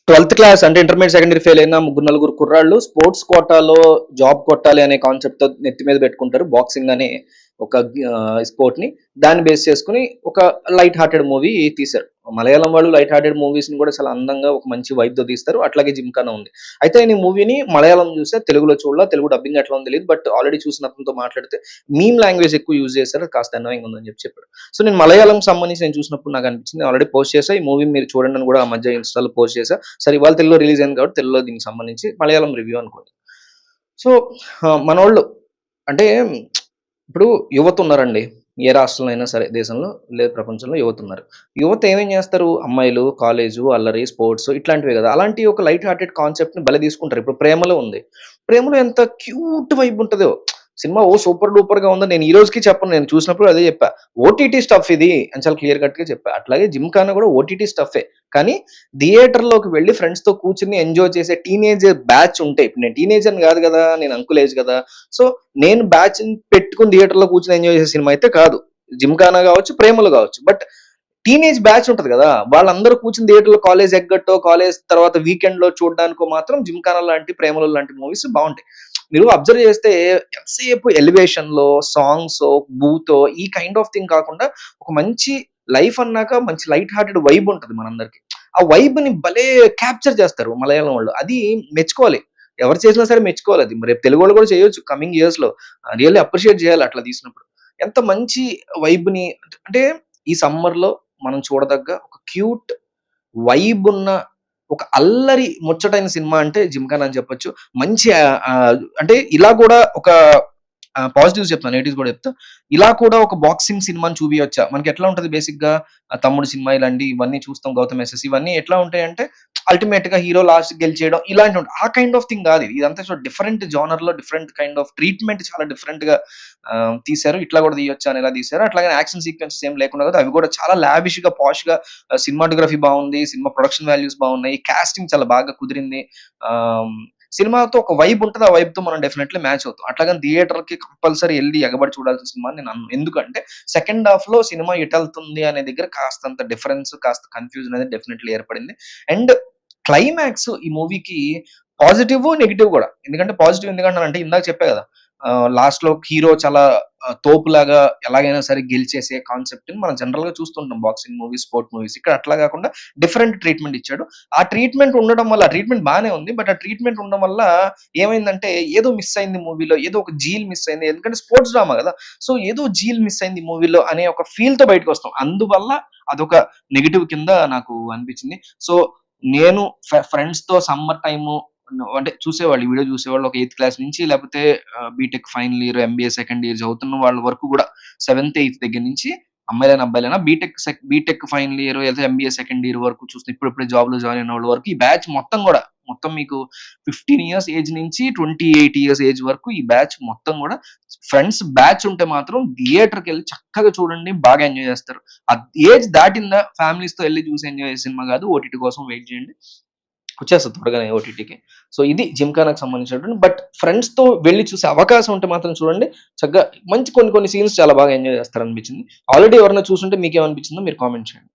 12th class అంటే intermediate secondary fail అయిన ముగ్గురు నలుగురు కుర్రాళ్ళు స్పోర్ట్స్ కోటాలో జాబ్ కొట్టాలి అనే కాన్సెప్ట్ తో నెత్తి మీద పెట్టుకుంటారు. బాక్సింగ్ అనే ఒక స్పోర్ట్ ని దాన్ని బేస్ చేసుకుని ఒక లైట్ హార్టెడ్ మూవీ తీశారు. మలయాళం వాళ్ళు లైట్ హార్టెడ్ మూవీస్ ని కూడా చాలా అందంగా ఒక మంచి వైబ్ తో తీస్తారు. అట్లాగే జిమ్కానా ఉంది. అయితే నేను ఈ మూవీని మలయాళం చూస్తే, తెలుగులో చూడలా. తెలుగు డబ్బింగ్ ఎట్లా ఉందో తెలియదు. బట్ ఆల్రెడీ చూసిన అతనితో మాట్లాడితే మీమ్ లాంగ్వేజ్ ఎక్కువ యూజ్ చేశారు, కాస్త అన్వయింగ్ ఉందని చెప్పాడు. సో నేను మలయాళం సంబంధించి నేను చూసినప్పుడు నాకు అనిపించింది, ఆల్రెడీ పోస్ట్ చేసా ఈ మూవీ మీరు చూడండి అని కూడా ఆ మధ్య ఇన్స్టాలో పోస్ట్ చేసా. సరే ఇవాళ తెలుగులో రిలీజ్ అయింది కాబట్టి తెలుగులో దీనికి సంబంధించి మలయాళం రివ్యూ అనుకోండి. సో మనోళ్ళు అంటే ఇప్పుడు యువత ఉన్నారండి. ఏ రాష్ట్రంలో అయినా సరే, దేశంలో లేదు ప్రపంచంలో యువత ఉన్నారు. యువత ఏమేం చేస్తారు? అమ్మాయిలు, కాలేజు, అల్లరి, స్పోర్ట్స్ ఇట్లాంటివే కదా. అలాంటి ఒక లైట్ హార్టెడ్ కాన్సెప్ట్ ని భలే తీసుకుంటారు. ఇప్పుడు ప్రేమలో ఉంది. ప్రేమలో ఎంత క్యూట్ వైబ్ ఉంటుందో. సినిమా సూపర్ డూపర్ గా ఉందని నేను ఈ రోజుకి చెప్పను. నేను చూసినప్పుడు అదే చెప్పా. ఓటీటీ స్టఫ్ ఇది అని చాలా క్లియర్ కట్ గా చెప్పా. అట్లాగే జిమ్‌ఖానా కూడా ఓటీటీ స్టఫే. కానీ థియేటర్‌లోకి వెళ్లి ఫ్రెండ్స్ తో కూర్చొని ఎంజాయ్ చేసే టీనేజర్ బ్యాచ్ ఉంటే, ఇప్పుడు నేను టీనేజర్‌ని కాదు కదా, నేను అంకుల్ ఏజ్ కదా. సో నేను బ్యాచ్ పెట్టుకుని థియేటర్‌లో కూర్చొని ఎంజాయ్ చేసే సినిమా అయితే కాదు. జిమ్‌ఖానా కావచ్చు, ప్రేమలు కావచ్చు. బట్ టీనేజ్ బ్యాచ్ ఉంటది కదా, వాళ్ళందరూ కూర్చొని థియేటర్‌లో కాలేజ్ ఎగ్గట్టో, కాలేజ్ తర్వాత వీకెండ్‌లో చూడడానికో మాత్రం జిమ్‌ఖానా లాంటి, ప్రేమలు లాంటి మూవీస్ బావుంటాయి. మీరు అబ్జర్వ్ చేస్తే ఎంతసేపు ఎలివేషన్‌లో, సాంగ్సో, బూతో ఈ కైండ్ ఆఫ్ థింగ్ కాకుండా ఒక మంచి లైఫ్ అన్నాక మంచి లైట్ హార్టెడ్ వైబ్ ఉంటది మనందరికి. ఆ వైబ్‌ని భలే క్యాప్చర్ చేస్తారు మలయాళం వాళ్ళు. అది మెచ్చుకోవాలి. ఎవరు చేసినా సరే మెచ్చుకోవాలి అది. రేపు తెలుగోళ్ళు కూడా చేయొచ్చు కమింగ్ ఇయర్స్‌లో. రియల్లీ అప్రిషియేట్ చేయాలి అట్లా తీసినప్పుడు. ఎంత మంచి వైబ్‌ని అంటే ఈ సమ్మర్‌లో మనం చూడదగ్గ ఒక క్యూట్ వైబ్ ఉన్న ఒక అల్లరి ముచ్చటైన సినిమా అంటే 'జిమ్‌ఖానా' అని చెప్పొచ్చు. మంచి అంటే ఇలా కూడా ఒక పాజిటివ్స్ చెప్తాను. నెగెటివ్స్ కూడా చెప్తా. ఇలా కూడా ఒక బాక్సింగ్ సినిమాని చూపియొచ్చా? మనకి ఎట్లా ఉంటది బేసిక్‌గా 'తమ్ముడు' సినిమా ఇలాంటి ఇవన్నీ చూస్తాం. 'గౌతమ్ ఎస్.ఎస్.' ఇవన్నీ ఎట్లా ఉంటాయంటే అల్టిమేట్‌గా హీరో లాస్ట్‌కి గెలిచేయడం ఇలాంటివి ఉంటాయి. ఆ కైండ్ ఆఫ్ థింగ్ కాదు ఇది. ఇదంతా సో డిఫరెంట్ జోనర్‌లో డిఫరెంట్ కైండ్ ఆఫ్ ట్రీట్‌మెంట్ చాలా డిఫరెంట్‌గా తీశారు. ఇట్లా కూడా తీయొచ్చా అని ఇలా తీశారు. అట్లాగని యాక్షన్ సీక్వెన్సెస్ ఏం లేకుండా కాదు. అవి కూడా చాలా లావిష్‌గా, పాష్‌గా సినిమాటోగ్రఫీ బావుంది. సినిమా ప్రొడక్షన్ వాల్యూస్ బావున్నాయి. కాస్టింగ్ చాలా బాగా కుదిరింది. ఆహ్, సినిమాతో ఒక వైబ్ ఉంటది. ఆ వైబ్‌తో మనం డెఫినైట్‌లీ మ్యాచ్ అవుతాం. అట్లాగని థియేటర్‌కి కంపల్సరీ ఎళ్లి ఎగబడి చూడాల్సిన సినిమా అని నేను అనను. ఎందుకంటే సెకండ్ హాఫ్‌లో సినిమా ఎటెళ్తుంది అనే దగ్గర కాస్తంత డిఫరెన్స్, కాస్త కన్‌ఫ్యూజన్ అనేది డెఫినైట్‌లీ ఏర్పడింది. అండ్ క్లైమాక్స్ ఈ మూవీకి పాజిటివ్, నెగెటివ్ గూడా. ఎందుకంటే పాజిటివ్ ఎందుకంటున్నానంటే ఇందాక చెప్పా గదా! లాస్ట్‌లో హీరో చాలా తోపులాగా ఎలాగైనా సరే గెలిచేసే కాన్సెప్ట్‌ని మనం జనరల్‌గా చూస్తుంటాం బాక్సింగ్ మూవీస్, స్పోర్ట్ మూవీస్. ఇక్కడ అట్లా గాకుండా డిఫరెంట్ ట్రీట్‌మెంట్ ఇచ్చాడు. ఆ ట్రీట్‌మెంట్ ఉండడం వల్ల, ఆ ట్రీట్‌మెంట్ బానే ఉంది. బట్ ఆ ట్రీట్‌మెంట్ ఉండడం వల్ల ఏమైందంటే ఏదో మిస్ అయింది మూవీలో. ఏదో ఒక జీల్ మిస్ అయింది. ఎందుకంటే స్పోర్ట్స్ డ్రామా గదా! సో ఏదో జీల్ మిస్ అయింది మూవీలో అనే ఒక ఫీల్‌తో బయటకొస్తాం. అందువల్ల అదొక నెగెటివ్ కింద నాకు అనిపించింది. సో నేను ఫ్రెండ్స్‌తో సమ్మర్ టైము అంటే చూసేవాళ్ళు. ఈ వీడియో చూసేవాళ్ళు ఒక 8థ్ క్లాస్ నుంచి లేపోతే B Tech final year, MBA second year చదువుతున్న వాళ్ళ వరకు గూడా 7థ్, 8థ్ దగ్గర నుంచి అమ్మాయిలైనా, అబ్బాయిలైనా బీటెక్ ఫైనల్ ఇయర్ లేదా ఎంబీఏ సెకండ్ ఇయర్ వరకు చూస్తే ఇప్పుడిప్పుడే జాబ్‌లో జాయిన్ అయిన వాళ్ళ వరకు ఈ బ్యాచ్ మొత్తం గూడా మొత్తం మీకు 15 ఇయర్స్ ఏజ్ నుంచి 28 ఇయర్స్ ఏజ్ వరకు ఈ బ్యాచ్ మొత్తం గూడా ఫ్రెండ్స్ బ్యాచ్ ఉంటే మాత్రం థియేటర్‌కెళ్ళి చక్కగా చూడండి. బాగా ఎంజాయ్ చేస్తారు. ఏజ్ దాటిందా ఫ్యామిలీస్‌తో ఎళ్లి చూసి ఎంజాయ్ చేసే సినిమా గాదు. ఓటీటీ కోసం వెయిట్ చేయండి. వచ్చేస్తది త్వరగానే ఓటీటీకి. సో ఇది 'జిమ్‌ఖానా'కి సంబంధించినటువంటి బట్ ఫ్రెండ్స్‌తో వెళ్లి చూసే అవకాశం ఉంటే మాత్రం చూడండి. చక్కగా మంచి కొన్ని కొన్ని సీన్స్ చాలా బాగా ఎంజాయ్ చేస్తారనిపించింది. ఆల్రెడీ ఎవరైనా చూసుంటే మీకేమనిపించిందో మీరు కామెంట్ చేయండి.